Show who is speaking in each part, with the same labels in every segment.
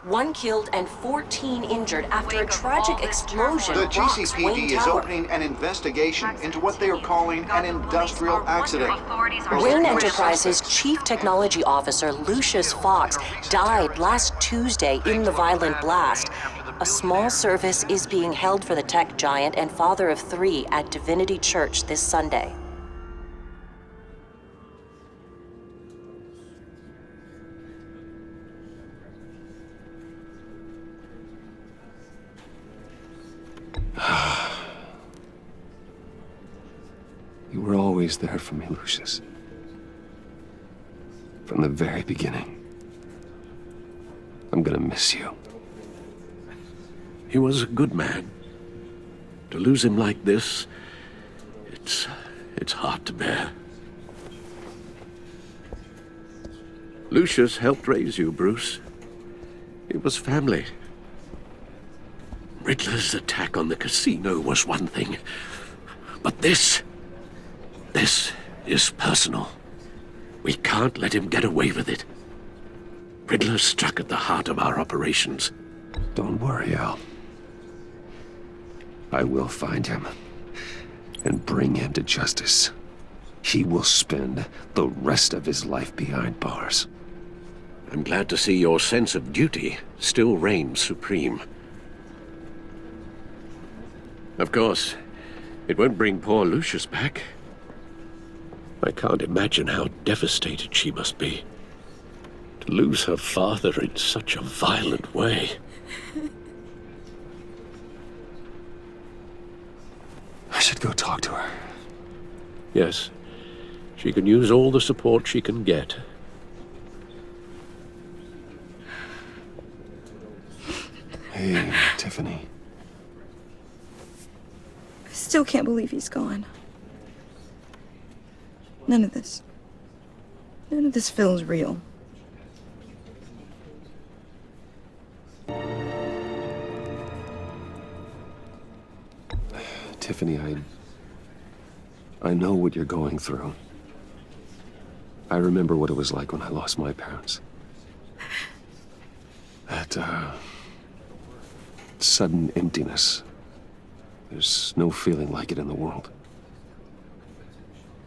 Speaker 1: 1 killed and 14 injured after a tragic explosion
Speaker 2: The
Speaker 1: rocks
Speaker 2: GCPD
Speaker 1: Wayne
Speaker 2: is
Speaker 1: Tower.
Speaker 2: opening an investigation into what they are calling an industrial accident.
Speaker 1: Wayne Enterprises' Chief Technology Officer Lucius Fox died last Tuesday in the violent blast. A small service is being held for the tech giant and father of 3 at Divinity Church this Sunday.
Speaker 3: You were always there for me, Lucius. From the very beginning. I'm gonna miss you.
Speaker 4: He was a good man. To lose him like this, it's hard to bear. Lucius helped raise you, Bruce. It was family. Riddler's attack on the casino was one thing, but this is personal. We can't let him get away with it. Riddler struck at the heart of our operations.
Speaker 3: Don't worry, Al. I will find him and bring him to justice. He will spend the rest of his life behind bars.
Speaker 4: I'm glad to see your sense of duty still reigns supreme. Of course, it won't bring poor Lucius back. I can't imagine how devastated she must be. To lose her father in such a violent way.
Speaker 3: I should go talk to her.
Speaker 4: Yes, she can use all the support she can get.
Speaker 3: Hey, Tiffany.
Speaker 5: I still can't believe he's gone. None of this feels real.
Speaker 3: Tiffany, I know what you're going through. I remember what it was like when I lost my parents. That, sudden emptiness. There's no feeling like it in the world.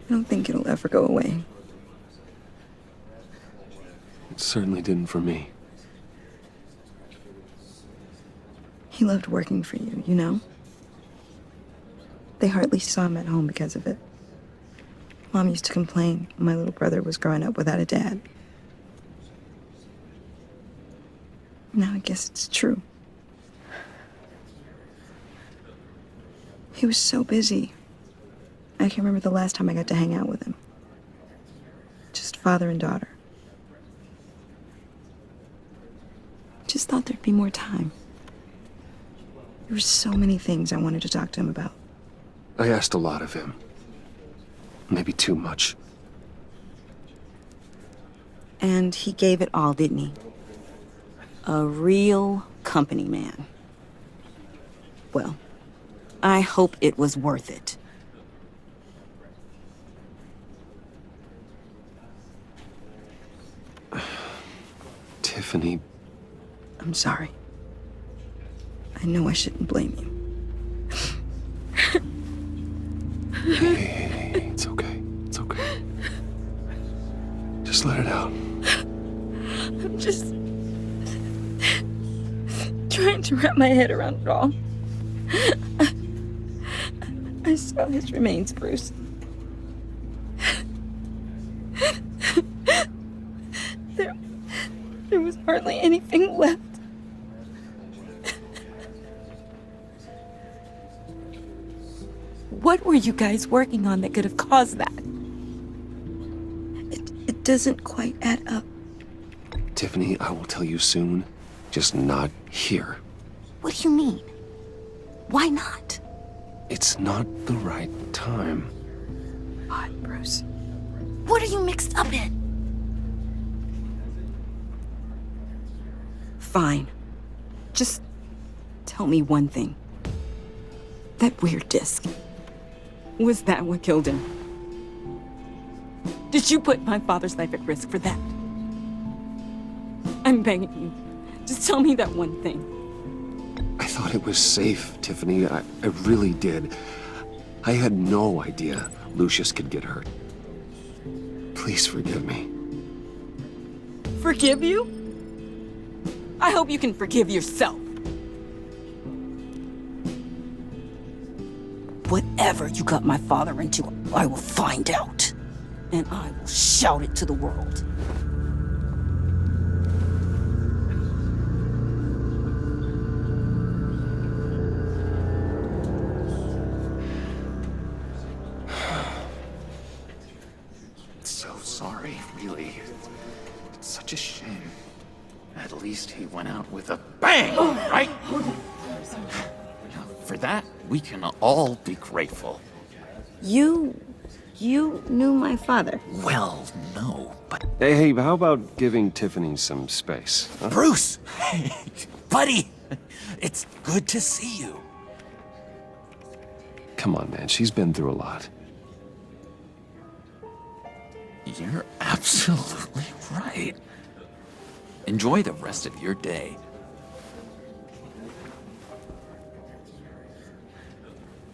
Speaker 5: I don't think it'll ever go away.
Speaker 3: It certainly didn't for me.
Speaker 5: He loved working for you, you know? They hardly saw him at home because of it. Mom used to complain my little brother was growing up without a dad. Now I guess it's true. He was so busy. I can't remember the last time I got to hang out with him. Just father and daughter. Just thought there'd be more time. There were so many things I wanted to talk to him about.
Speaker 3: I asked a lot of him. Maybe too much.
Speaker 6: And he gave it all, didn't he? A real company man. Well, I hope it was worth it.
Speaker 3: Tiffany.
Speaker 5: I'm sorry. I know I shouldn't blame you.
Speaker 3: Hey, it's okay. It's okay. Just let it out.
Speaker 5: I'm just trying to wrap my head around it all. I saw his remains, Bruce. There was hardly anything left.
Speaker 6: What were you guys working on that could have caused that?
Speaker 5: It doesn't quite add up.
Speaker 3: Tiffany, I will tell you soon. Just not here.
Speaker 6: What do you mean? Why not?
Speaker 3: It's not the right time.
Speaker 5: What, Bruce?
Speaker 6: What are you mixed up in? Fine. Just tell me one thing. That weird disc. Was that what killed him? Did you put my father's life at risk for that? I'm begging you. Just tell me that one thing.
Speaker 3: I thought it was safe, Tiffany. I really did. I had no idea Lucius could get hurt. Please forgive me.
Speaker 6: Forgive you? I hope you can forgive yourself. Whatever you got my father into, I will find out. And I will shout it to the world.
Speaker 7: So sorry, really. It's such a shame. At least he went out with a bang, right? For that, we can all be grateful.
Speaker 6: You knew my father.
Speaker 7: Well, no, but...
Speaker 3: Hey, how about giving Tiffany some space? Huh?
Speaker 7: Bruce! Buddy! It's good to see you.
Speaker 3: Come on, man. She's been through a lot.
Speaker 7: You're absolutely right. Enjoy the rest of your day.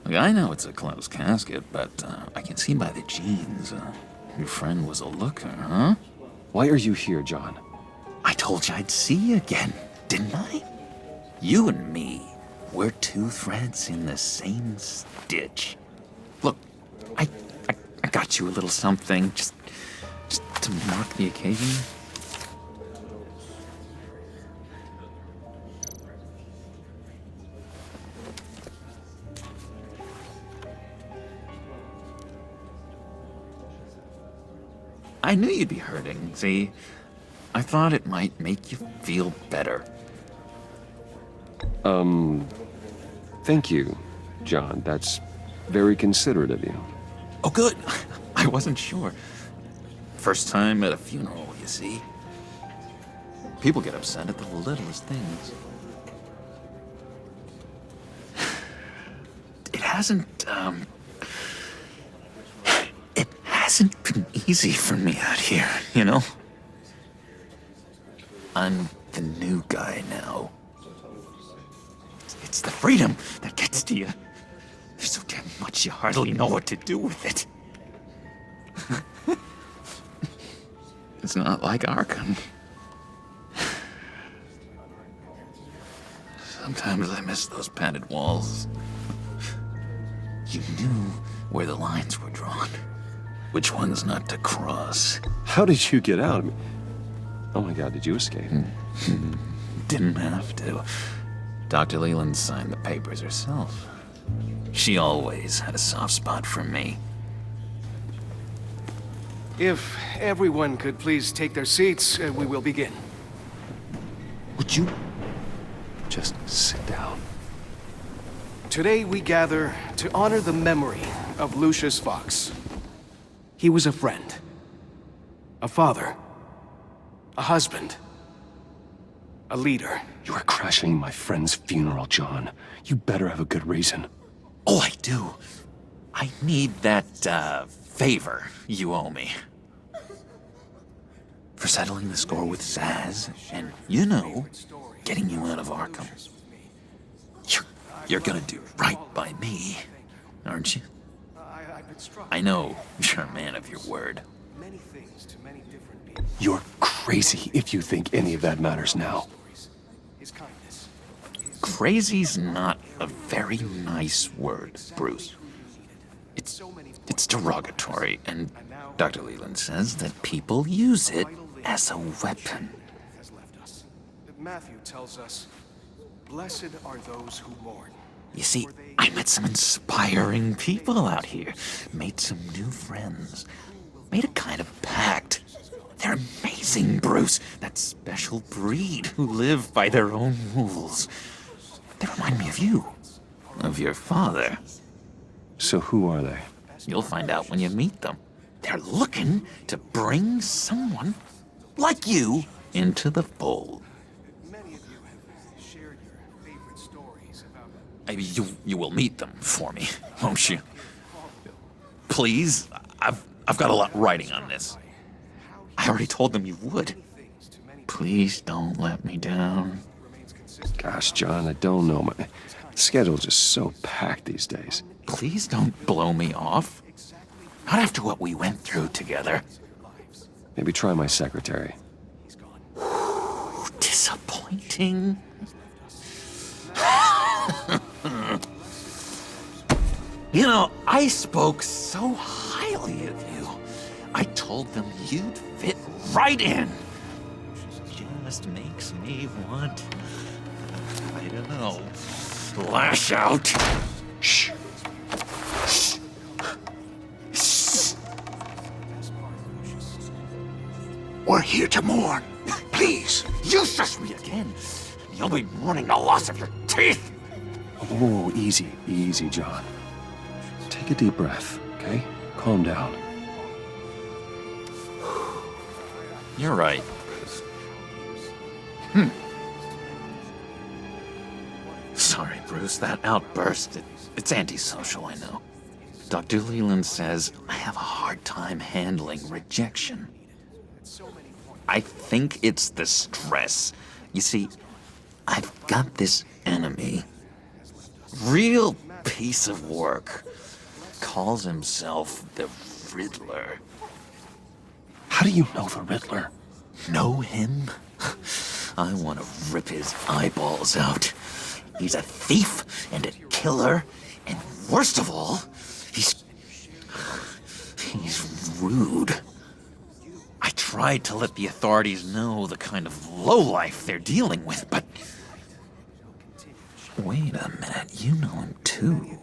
Speaker 7: Look, I know it's a closed casket, but I can see by the jeans, your friend was a looker, huh?
Speaker 3: Why are you here, John?
Speaker 7: I told you I'd see you again, didn't I? You and me, we're two threads in the same stitch. Look, I got you a little something, just to mark the occasion. I knew you'd be hurting, see? I thought it might make you feel better.
Speaker 3: Thank you, John. That's very considerate of you.
Speaker 7: Oh, good. I wasn't sure. First time at a funeral, you see? People get upset at the littlest things. It hasn't been easy for me out here, you know? I'm the new guy now. It's the freedom that gets to you. There's so damn much you hardly know what to do with it. It's not like Arkham. Sometimes I miss those padded walls. You knew where the lines were drawn. Which ones not to cross.
Speaker 3: How did you get out? Oh my God, did you escape?
Speaker 7: Didn't have to. Dr. Leland signed the papers herself. She always had a soft spot for me.
Speaker 8: If everyone could please take their seats, we will begin.
Speaker 3: Would you just sit down?
Speaker 8: Today we gather to honor the memory of Lucius Fox. He was a friend, a father, a husband, a leader.
Speaker 3: You are crashing my friend's funeral, John. You better have a good reason.
Speaker 7: Oh, I do. I need that, favor you owe me. For settling the score with Zaz, and, you know, getting you out of Arkham. You're gonna do right by me, aren't you? I know you're a man of your word.
Speaker 8: Many things to many different people.
Speaker 3: You're crazy if you think any of that matters now.
Speaker 8: His kindness.
Speaker 7: Crazy's not a very nice word, Bruce. It's derogatory, and Dr. Leland says that people use it as a weapon.
Speaker 8: Has left us. Matthew tells us, "Blessed are those who mourn."
Speaker 7: You see, I met some inspiring people out here, made some new friends, made a kind of pact. They're amazing, Bruce, that special breed who live by their own rules. They remind me of you, of your father.
Speaker 3: So who are they?
Speaker 7: You'll find out when you meet them. They're looking to bring someone like you into the fold.
Speaker 8: Many of you have shared your favorite stories about.
Speaker 7: Maybe you will meet them for me, won't you? Please, I've got a lot writing on this. I already told them you would. Please don't let me down.
Speaker 3: Gosh, John, I don't know. My schedule's just so packed these days.
Speaker 7: Please don't blow me off. Not after what we went through together.
Speaker 3: Maybe try my secretary.
Speaker 7: Disappointing. You know, I spoke so highly of you. I told them you'd fit right in. Just makes me want, I don't know, lash out. Shh.
Speaker 9: We're here to mourn. Please.
Speaker 7: You shush me again. You'll be mourning the loss of your teeth.
Speaker 3: Oh, easy, easy, John. Take a deep breath, okay? Calm down.
Speaker 7: You're right. Sorry, Bruce, that outburst, it's antisocial, I know. Dr. Leland says I have a hard time handling rejection. I think it's the stress. You see, I've got this enemy. Real piece of work. Calls himself the Riddler.
Speaker 3: How do you know the Riddler?
Speaker 7: Know him? I want to rip his eyeballs out. He's a thief and a killer, and worst of all, he's rude. I tried to let the authorities know the kind of lowlife they're dealing with, but... Wait a minute, you know him too.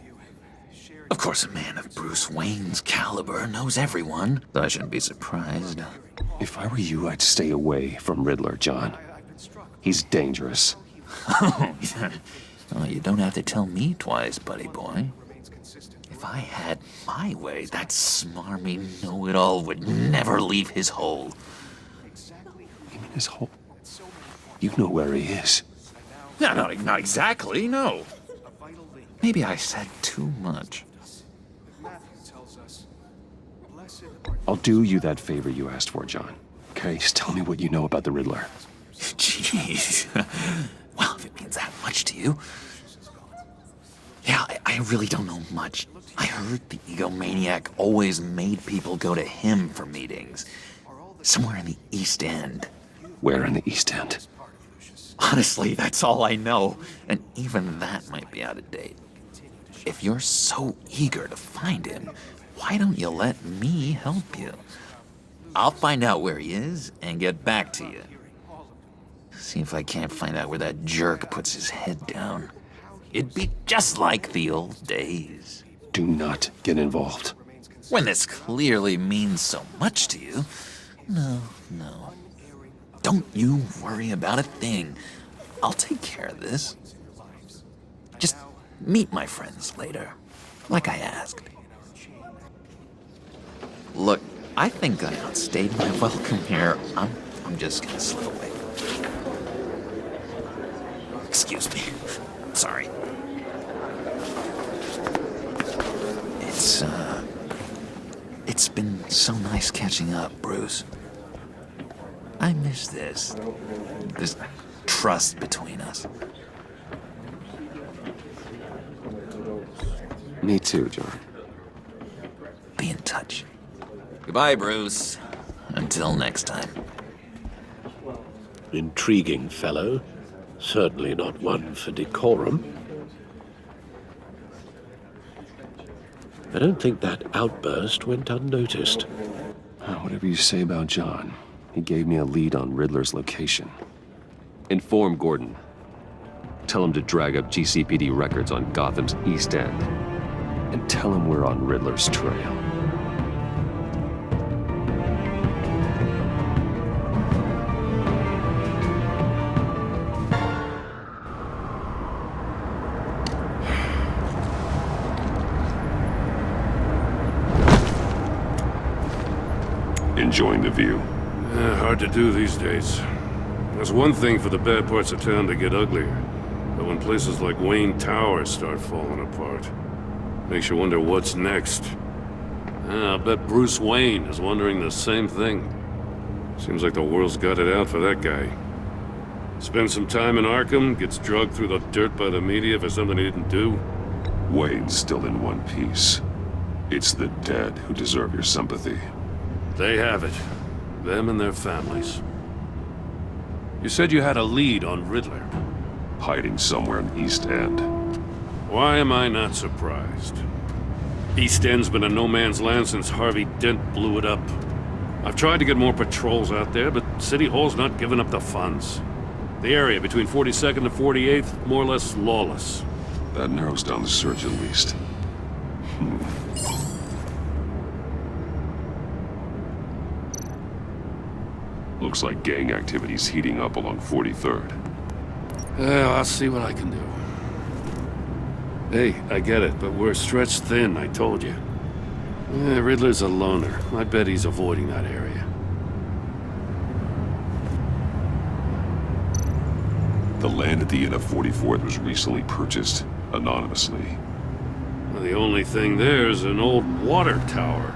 Speaker 7: Of course, a man of Bruce Wayne's caliber knows everyone, so I shouldn't be surprised.
Speaker 3: If I were you, I'd stay away from Riddler, John. He's dangerous.
Speaker 7: Oh, yeah. Oh, you don't have to tell me twice, buddy boy. If I had my way, that smarmy know-it-all would never leave his hole.
Speaker 3: You mean his hole? You know where he is.
Speaker 7: No, not exactly, no. Maybe I said too much.
Speaker 3: I'll do you that favor you asked for, John. Okay, just tell me what you know about the Riddler.
Speaker 7: Jeez. Well, if it means that much to you. Yeah, I really don't know much. I heard the egomaniac always made people go to him for meetings. Somewhere in the East End.
Speaker 3: Where in the East End?
Speaker 7: Honestly, that's all I know. And even that might be out of date. If you're so eager to find him, why don't you let me help you? I'll find out where he is and get back to you. See if I can't find out where that jerk puts his head down. It'd be just like the old days.
Speaker 3: Do not get involved.
Speaker 7: When this clearly means so much to you. No. Don't you worry about a thing. I'll take care of this. Just meet my friends later, like I asked. Look, I think I outstayed my welcome here. I'm just gonna slip away. Excuse me. Sorry. It's been so nice catching up, Bruce. I miss this trust between us.
Speaker 3: Me too, John.
Speaker 7: Be in touch. Goodbye, Bruce. Until next time.
Speaker 4: Intriguing fellow. Certainly not one for decorum. I don't think that outburst went unnoticed.
Speaker 3: Whatever you say about John, he gave me a lead on Riddler's location. Inform Gordon. Tell him to drag up GCPD records on Gotham's East End. And tell him we're on Riddler's trail. Enjoying the view.
Speaker 10: Hard to do these days. There's one thing for the bad parts of town to get uglier, but when places like Wayne Tower start falling apart, makes you wonder what's next. I bet Bruce Wayne is wondering the same thing. Seems like the world's got it out for that guy. Spends some time in Arkham, gets drugged through the dirt by the media for something he didn't do.
Speaker 11: Wayne's still in one piece. It's the dead who deserve your sympathy.
Speaker 10: They have it. Them and their families. You said you had a lead on Riddler.
Speaker 11: Hiding somewhere in East End.
Speaker 10: Why am I not surprised? East End's been a no-man's land since Harvey Dent blew it up. I've tried to get more patrols out there, but City Hall's not giving up the funds. The area between 42nd and 48th, more or less lawless.
Speaker 11: That narrows down the search at least. Looks like gang activity's heating up along 43rd.
Speaker 10: Well, I'll see what I can do. Hey, I get it, but we're stretched thin, I told you. Riddler's a loner. I bet he's avoiding that area.
Speaker 11: The land at the end of 44th was recently purchased, anonymously.
Speaker 10: Well, the only thing there is an old water tower.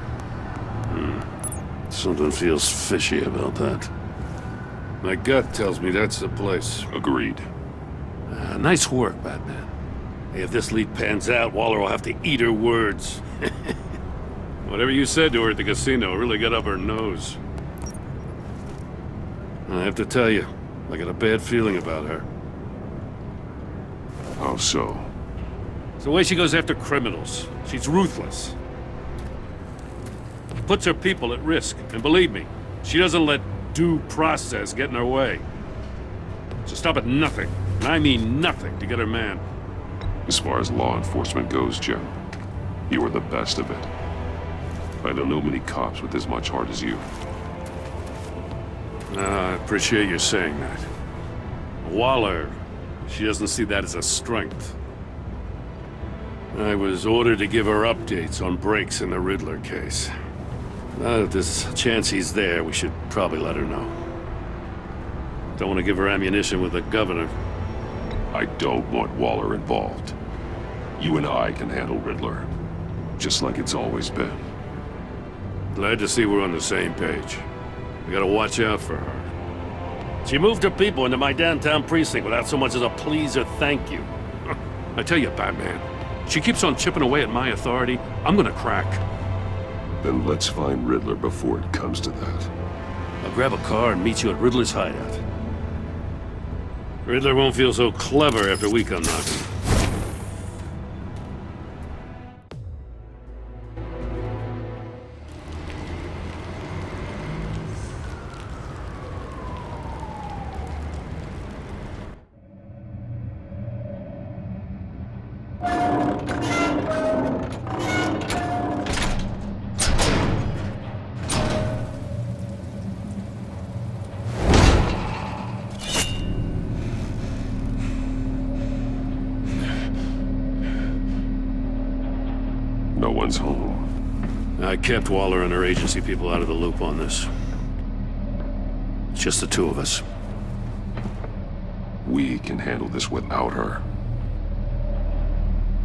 Speaker 10: Something feels fishy about that. My gut tells me that's the place.
Speaker 11: Agreed.
Speaker 10: Nice work, Batman. Hey, if this lead pans out, Waller will have to eat her words. Whatever you said to her at the casino really got up her nose. I have to tell you, I got a bad feeling about her.
Speaker 11: How so?
Speaker 10: It's the way she goes after criminals. She's ruthless. Puts her people at risk, and believe me, she doesn't let due process get in her way. She'll stop at nothing, and I mean nothing, to get her man.
Speaker 11: As far as law enforcement goes, Jim, you are the best of it. I don't know many cops with as much heart as you.
Speaker 10: I appreciate you saying that. Waller, she doesn't see that as a strength. I was ordered to give her updates on breaks in the Riddler case. If there's a chance he's there, we should probably let her know. Don't want to give her ammunition with the governor.
Speaker 11: I don't want Waller involved. You and I can handle Riddler, just like it's always been.
Speaker 10: Glad to see we're on the same page. We gotta watch out for her. She moved her people into my downtown precinct without so much as a please or thank you. I tell you, Batman, she keeps on chipping away at my authority, I'm gonna crack.
Speaker 11: Then let's find Riddler before it comes to that.
Speaker 10: I'll grab a car and meet you at Riddler's hideout. Riddler won't feel so clever after we come knocking.
Speaker 11: No one's home.
Speaker 10: I kept Waller and her agency people out of the loop on this. It's just the two of us.
Speaker 11: We can handle this without her.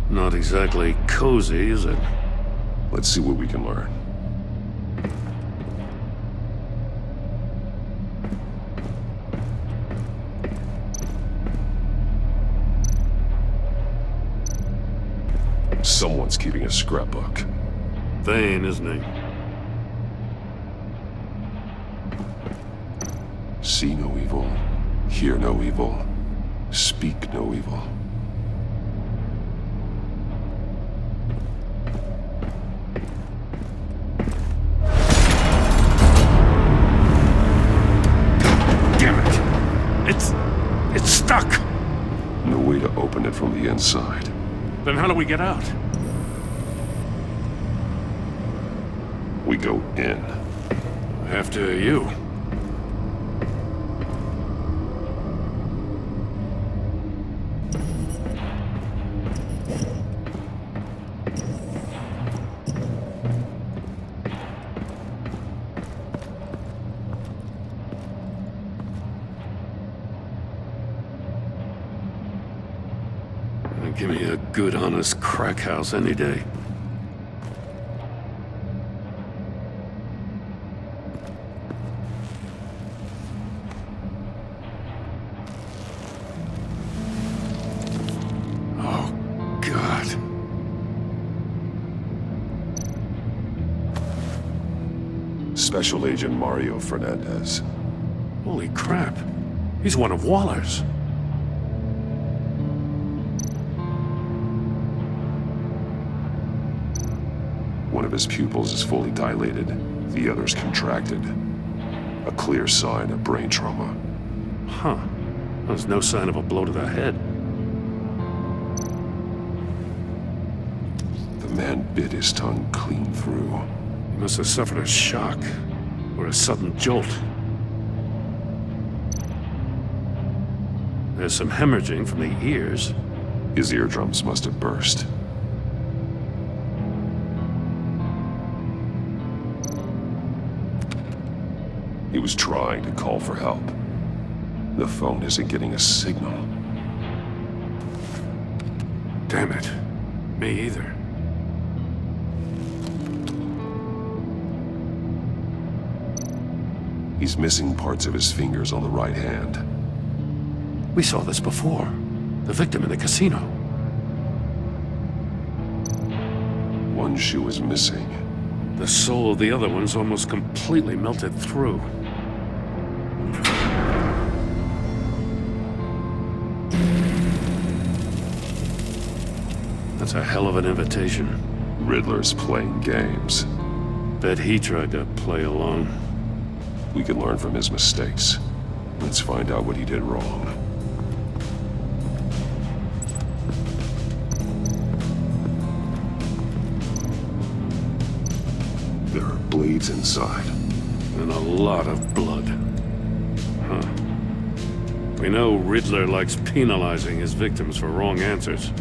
Speaker 10: Not exactly cozy, is it?
Speaker 11: Let's see what we can learn. Someone's keeping a scrapbook.
Speaker 10: Thane, isn't he?
Speaker 11: See no evil, hear no evil, speak no evil.
Speaker 10: Damn it! It's stuck!
Speaker 11: No way to open it from the inside.
Speaker 10: Then how do we get out?
Speaker 11: We go in.
Speaker 10: After you. Give me a good, honest crack house any day.
Speaker 11: Special Agent Mario Fernandez.
Speaker 10: Holy crap. He's one of Waller's.
Speaker 11: One of his pupils is fully dilated, the other's contracted. A clear sign of brain trauma.
Speaker 10: Huh. There's no sign of a blow to the head.
Speaker 11: The man bit his tongue clean through.
Speaker 10: He must have suffered a shock, or a sudden jolt. There's some hemorrhaging from the ears.
Speaker 11: His eardrums must have burst. He was trying to call for help. The phone isn't getting a signal.
Speaker 10: Damn it. Me either.
Speaker 11: He's missing parts of his fingers on the right hand.
Speaker 10: We saw this before. The victim in the casino.
Speaker 11: One shoe is missing.
Speaker 10: The sole of the other one's almost completely melted through. That's a hell of an invitation.
Speaker 11: Riddler's playing games.
Speaker 10: Bet he tried to play along.
Speaker 11: We can learn from his mistakes. Let's find out what he did wrong. There are bleeds inside.
Speaker 10: And a lot of blood. Huh. We know Riddler likes penalizing his victims for wrong answers.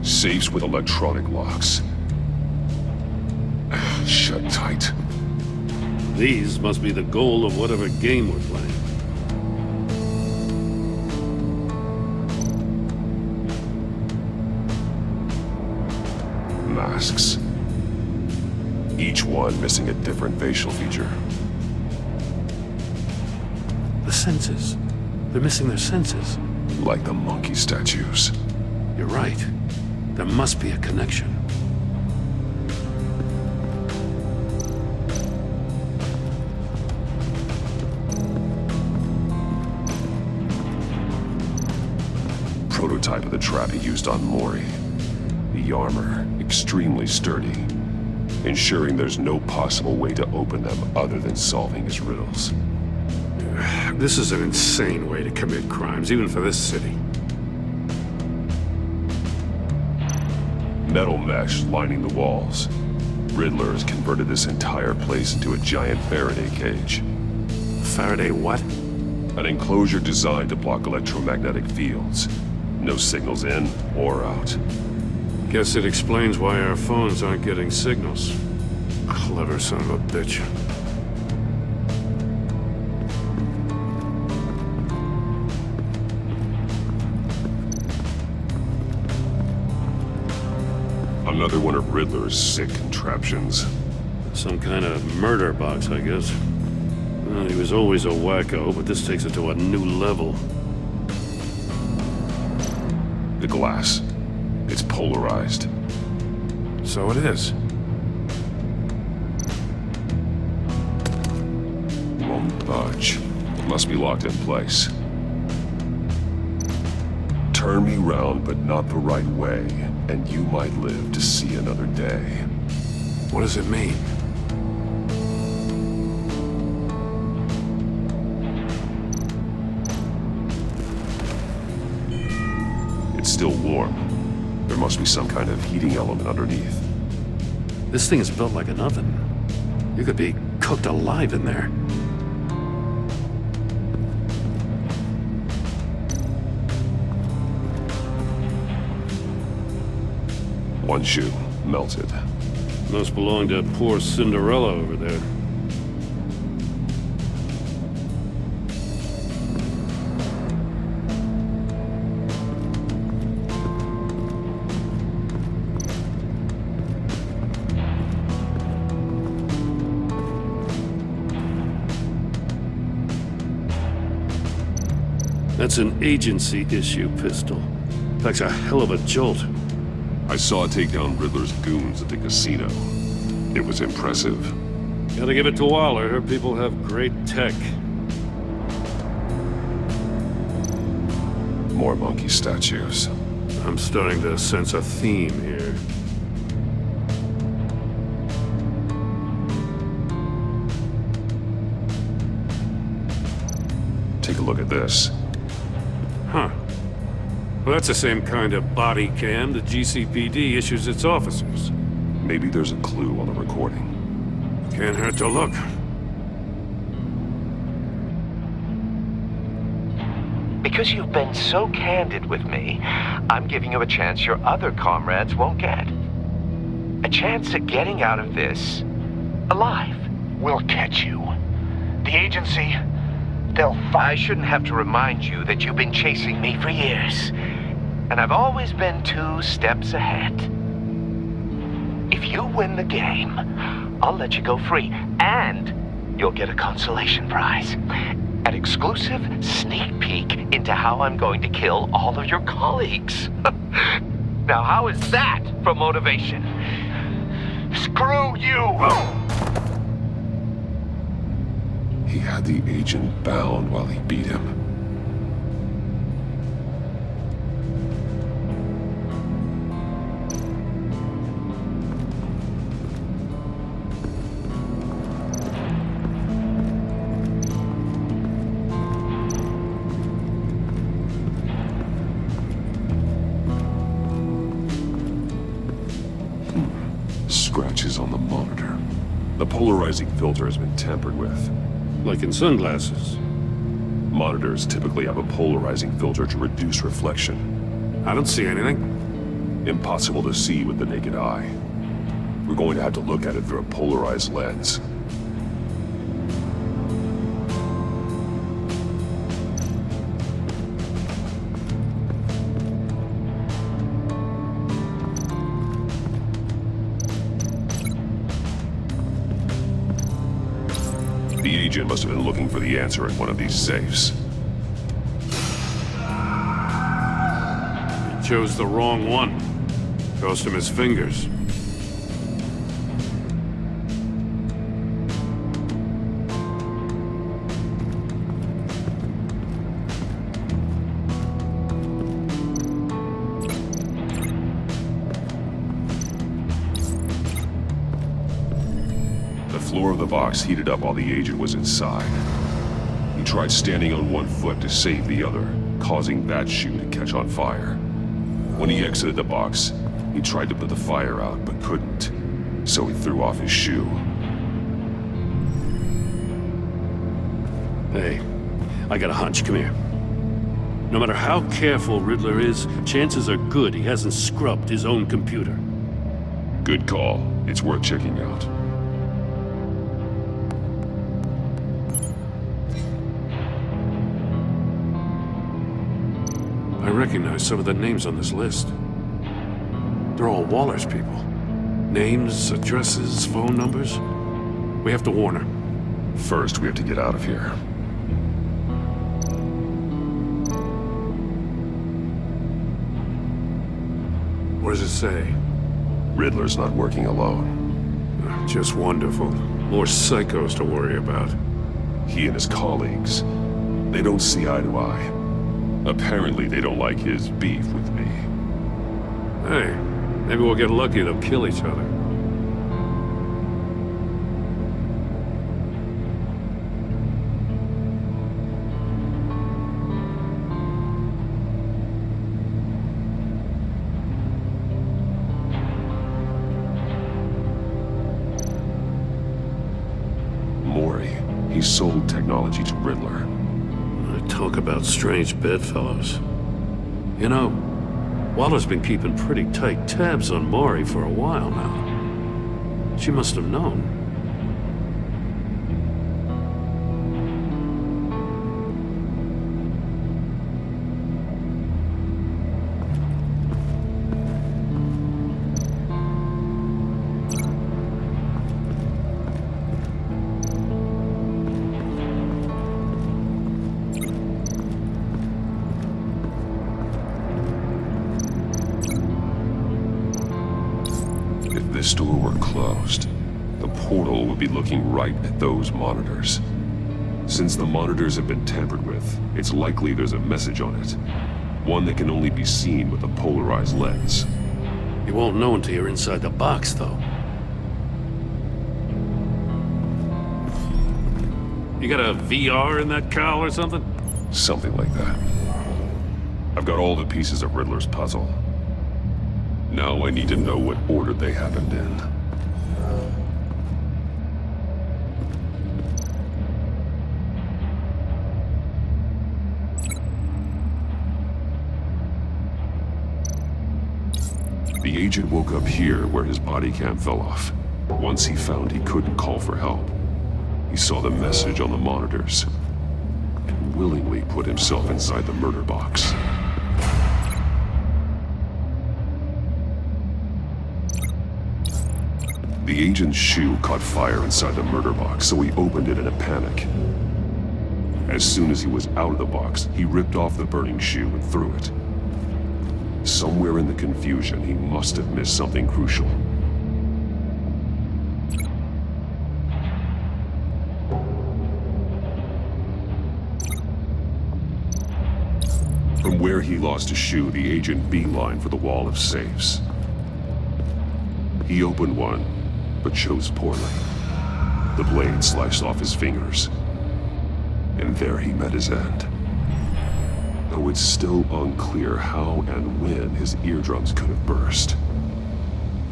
Speaker 11: Safes with electronic locks. Shut tight.
Speaker 10: These must be the goal of whatever game we're playing.
Speaker 11: Masks. Each one missing a different facial feature.
Speaker 10: The senses. They're missing their senses.
Speaker 11: Like the monkey statues.
Speaker 10: You're right. There must be a connection.
Speaker 11: Prototype of the trap he used on Mori. The armor, extremely sturdy, ensuring there's no possible way to open them other than solving his riddles.
Speaker 10: This is an insane way to commit crimes, even for this city.
Speaker 11: Metal mesh lining the walls. Riddler has converted this entire place into a giant Faraday cage.
Speaker 10: Faraday what?
Speaker 11: An enclosure designed to block electromagnetic fields. No signals in or out.
Speaker 10: Guess it explains why our phones aren't getting signals. Clever son of a bitch.
Speaker 11: Another one of Riddler's sick contraptions.
Speaker 10: Some kind of murder box, I guess. Well, he was always a wacko, but this takes it to a new level.
Speaker 11: The glass. It's polarized.
Speaker 10: So it is.
Speaker 11: Won't budge. It must be locked in place. Turn me round, but not the right way, and you might live to see another day.
Speaker 10: What does it mean?
Speaker 11: It's still warm. There must be some kind of heating element underneath.
Speaker 10: This thing is built like an oven. You could be cooked alive in there.
Speaker 11: One shoe, melted.
Speaker 10: Must belong to poor Cinderella over there. That's an agency issue pistol. Packs a hell of a jolt.
Speaker 11: I saw it take down Riddler's goons at the casino. It was impressive.
Speaker 10: Gotta give it to Waller. Her people have great tech.
Speaker 11: More monkey statues.
Speaker 10: I'm starting to sense a theme here.
Speaker 11: Take a look at this.
Speaker 10: Huh. Well, that's the same kind of body cam the GCPD issues its officers.
Speaker 11: Maybe there's a clue on the recording.
Speaker 10: Can't hurt to look.
Speaker 12: Because you've been so candid with me, I'm giving you a chance your other comrades won't get. A chance at getting out of this alive.
Speaker 9: We'll catch you. The agency, they'll
Speaker 12: I shouldn't have to remind you that you've been chasing me for years. And I've always been 2 steps ahead. If you win the game, I'll let you go free. And you'll get a consolation prize. An exclusive sneak peek into how I'm going to kill all of your colleagues. Now, how is that for motivation?
Speaker 9: screw you!
Speaker 11: He had the agent bound while he beat him. Scratches on the monitor. The polarizing filter has been tampered with.
Speaker 10: Like in sunglasses.
Speaker 11: Monitors typically have a polarizing filter to reduce reflection.
Speaker 10: I don't see anything.
Speaker 11: Impossible to see with the naked eye. We're going to have to look at it through a polarized lens. The agent must have been looking for the answer in one of these safes.
Speaker 10: He chose the wrong one. Cost him his fingers.
Speaker 11: The floor of the box heated up while the agent was inside. He tried standing on one foot to save the other, causing that shoe to catch on fire. When he exited the box, he tried to put the fire out, but couldn't, so he threw off his shoe.
Speaker 10: Hey, I got a hunch. Come here. No matter how careful Riddler is, chances are good he hasn't scrubbed his own computer.
Speaker 11: Good call. It's worth checking out.
Speaker 10: I recognize some of the names on this list. They're all Waller's people. Names, addresses, phone numbers. We have to warn her.
Speaker 11: First, we have to get out of here.
Speaker 10: What does it say?
Speaker 11: Riddler's not working alone.
Speaker 10: Just wonderful. More psychos to worry about.
Speaker 11: He and his colleagues, they don't see eye to eye. Apparently, they don't like his beef with me.
Speaker 10: Hey, maybe we'll get lucky they'll kill each other.
Speaker 11: Maury, he sold technology to Riddler.
Speaker 10: Talk about strange bedfellows. You know, Waller's been keeping pretty tight tabs on Maury for a while now. She must have known.
Speaker 11: the store were closed, the portal would be looking right at those monitors. Since the monitors have been tampered with, it's likely there's a message on it. One that can only be seen with a polarized lens.
Speaker 10: You won't know until you're inside the box, though. You got a VR in that cowl or something?
Speaker 11: Something like that. I've got all the pieces of Riddler's puzzle. Now I need to know what order they happened in. The agent woke up here where his body cam fell off. Once he found he couldn't call for help, he saw the message on the monitors and willingly put himself inside the murder box. The agent's shoe caught fire inside the murder box, so he opened it in a panic. As soon as he was out of the box, he ripped off the burning shoe and threw it. Somewhere in the confusion, he must have missed something crucial. From where he lost a shoe, the agent beelined for the wall of safes. He opened one, but chose poorly. The blade sliced off his fingers, and there he met his end. Though it's still unclear how and when his eardrums could have burst.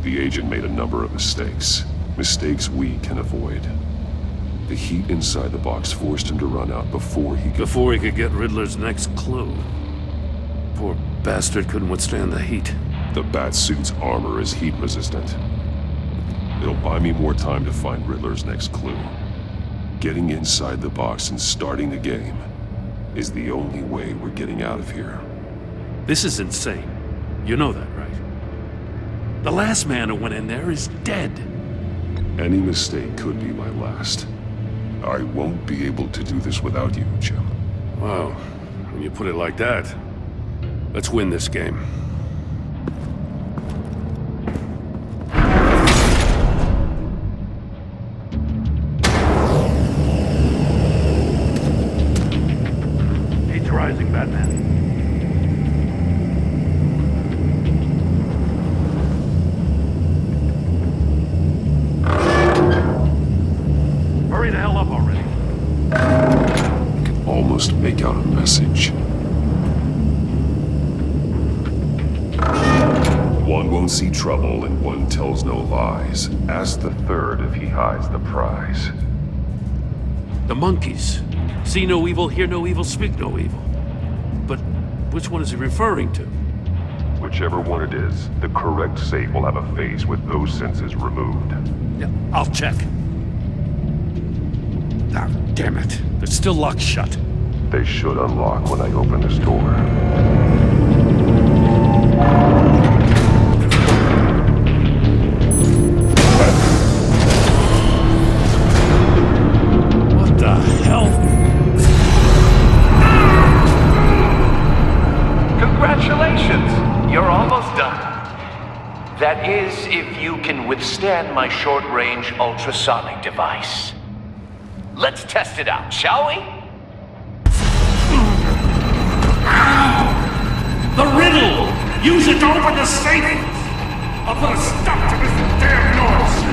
Speaker 11: The agent made a number of mistakes. Mistakes we can avoid. The heat inside the box forced him to run out before he could
Speaker 10: get Riddler's next clue. Poor bastard couldn't withstand the heat.
Speaker 11: The Batsuit's armor is heat resistant. It'll buy me more time to find Riddler's next clue. Getting inside the box and starting the game is the only way we're getting out of here.
Speaker 10: This is insane. You know that, right? The last man who went in there is dead.
Speaker 11: Any mistake could be my last. I won't be able to do this without you, Jim.
Speaker 10: Wow, when you put it like that, let's win this game. Rising, Batman. Hurry the hell up already.
Speaker 11: I can almost make out a message. One won't see trouble and one tells no lies. Ask the third if he hides the prize.
Speaker 10: The monkeys. See no evil, hear no evil, speak no evil. But which one is he referring to?
Speaker 11: Whichever one it is, the correct safe will have a face with those senses removed.
Speaker 10: Yeah, I'll check. Ah, damn it. They're still locked shut.
Speaker 11: They should unlock when I open this door.
Speaker 10: What the hell?
Speaker 12: Congratulations! You're almost done. That is, if you can withstand my short-range ultrasonic device. Let's test it out, shall we?
Speaker 10: The riddle! Use it to open the safe! I'll put a stop to this damn noise!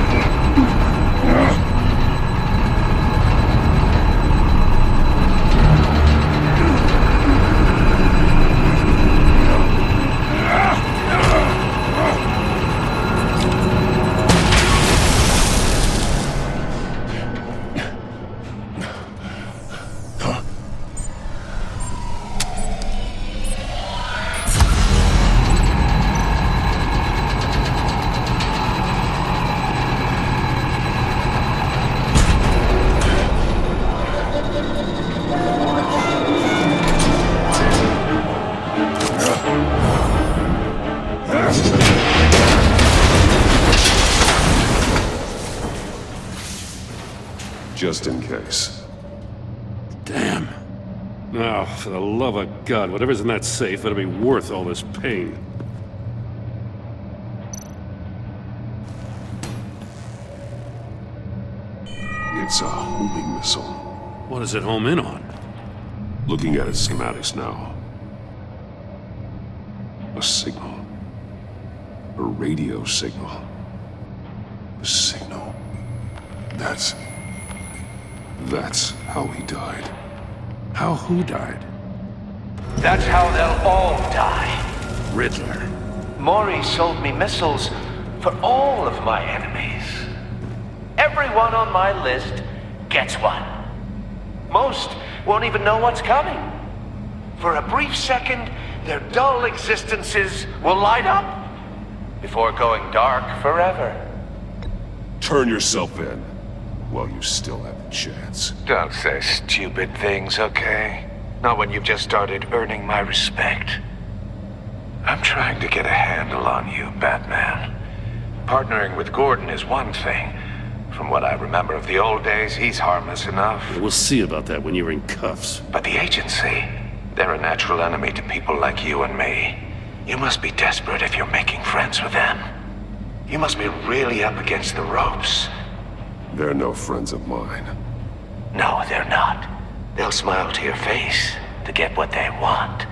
Speaker 11: Just in case.
Speaker 10: Damn. Now, for the love of God, whatever's in that safe better be worth all this pain.
Speaker 11: homing missile.
Speaker 10: What does it home in on?
Speaker 11: Looking at its schematics now. A signal. A radio signal. A signal. That's how he died.
Speaker 10: How who died?
Speaker 12: That's how they'll all die.
Speaker 10: Riddler.
Speaker 12: Maury sold me missiles for all of my enemies. Everyone on my list gets one. Most won't even know what's coming. For a brief second, their dull existences will light up before going dark forever.
Speaker 11: Turn yourself in while you still have the chance.
Speaker 12: Don't say stupid things, okay? Not when you've just started earning my respect. I'm trying to get a handle on you, Batman. Partnering with Gordon is one thing. From what I remember of the old days, he's harmless enough.
Speaker 10: We'll see about that when you're in cuffs.
Speaker 12: But the agency, they're a natural enemy to people like you and me. You must be desperate if you're making friends with them. You must be really up against the ropes.
Speaker 11: They're no friends of mine.
Speaker 12: No, they're not. They'll smile to your face to get what they want.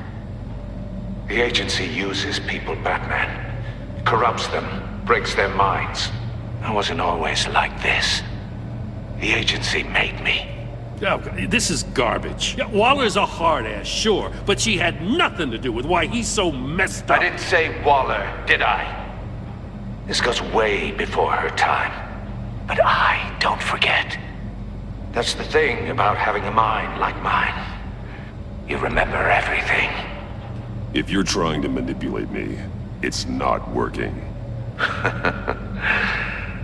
Speaker 12: The agency uses people, Batman. Corrupts them, breaks their minds. I wasn't always like this. The agency made me.
Speaker 10: Oh, this is garbage. Yeah, Waller's a hard ass, sure, but she had nothing to do with why he's so messed up.
Speaker 12: I didn't say Waller, did I? This goes way before her time. But I don't forget. That's the thing about having a mind like mine. You remember everything.
Speaker 11: If you're trying to manipulate me, it's not working.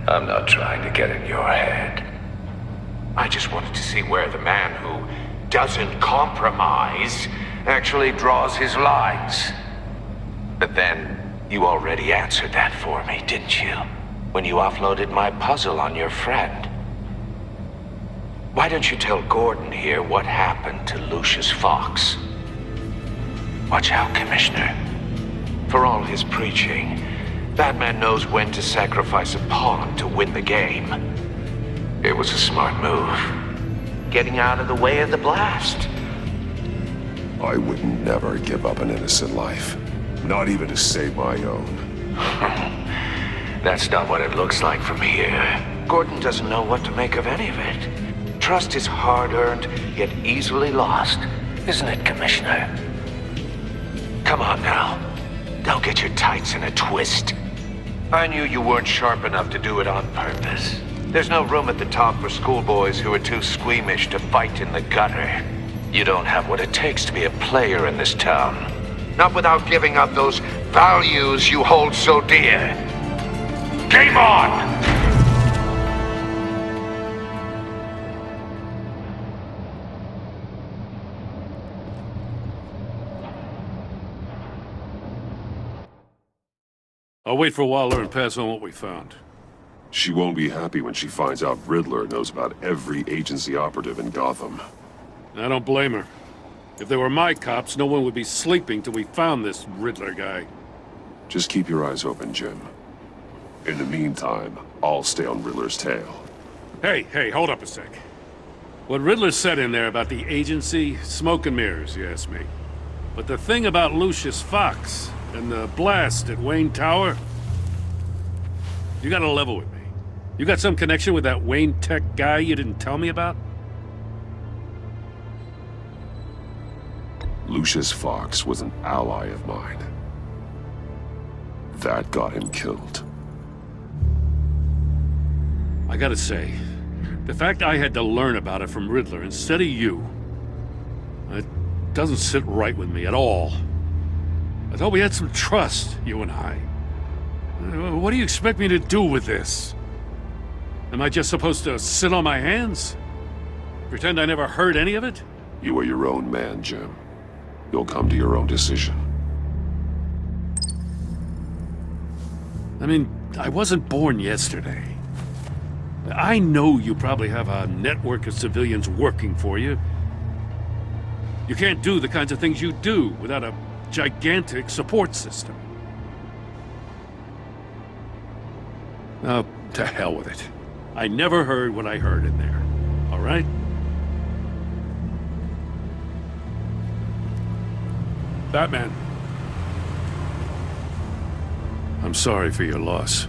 Speaker 12: I'm not trying to get in your head. I just wanted to see where the man who doesn't compromise actually draws his lines. But then, you already answered that for me, didn't you? When you offloaded my puzzle on your friend. Why don't you tell Gordon here what happened to Lucius Fox? Watch out, Commissioner. For all his preaching, Batman knows when to sacrifice a pawn to win the game. It was a smart move. Getting out of the way of the blast.
Speaker 11: I would never give up an innocent life. Not even to save my own.
Speaker 12: That's not what it looks like from here. Gordon doesn't know what to make of any of it. Trust is hard-earned, yet easily lost. Isn't it, Commissioner? Come on now. Don't get your tights in a twist. I knew you weren't sharp enough to do it on purpose. There's no room at the top for schoolboys who are too squeamish to fight in the gutter. You don't have what it takes to be a player in this town. Not without giving up those values you hold so dear. Game on!
Speaker 10: I'll wait for Waller and pass on what we found.
Speaker 11: She won't be happy when she finds out Riddler knows about every agency operative in Gotham.
Speaker 10: I don't blame her. If they were my cops, no one would be sleeping till we found this Riddler guy.
Speaker 11: Just keep your eyes open, Jim. In the meantime, I'll stay on Riddler's tail.
Speaker 10: Hey, hold up a sec. What Riddler said in there about the agency, smoke and mirrors, you ask me. But the thing about Lucius Fox and the blast at Wayne Tower, you gotta level with me. You got some connection with that Wayne Tech guy you didn't tell me about?
Speaker 11: Lucius Fox was an ally of mine. That got him killed.
Speaker 10: I gotta say, the fact I had to learn about it from Riddler instead of you, it doesn't sit right with me at all. I thought we had some trust, you and I. What do you expect me to do with this? Am I just supposed to sit on my hands? Pretend I never heard any of it?
Speaker 11: You are your own man, Jim. You'll come to your own decision.
Speaker 10: I mean, I wasn't born yesterday. I know you probably have a network of civilians working for you. You can't do the kinds of things you do without a gigantic support system. Oh, to hell with it. I never heard what I heard in there. All right? right? Batman. I'm sorry for your loss.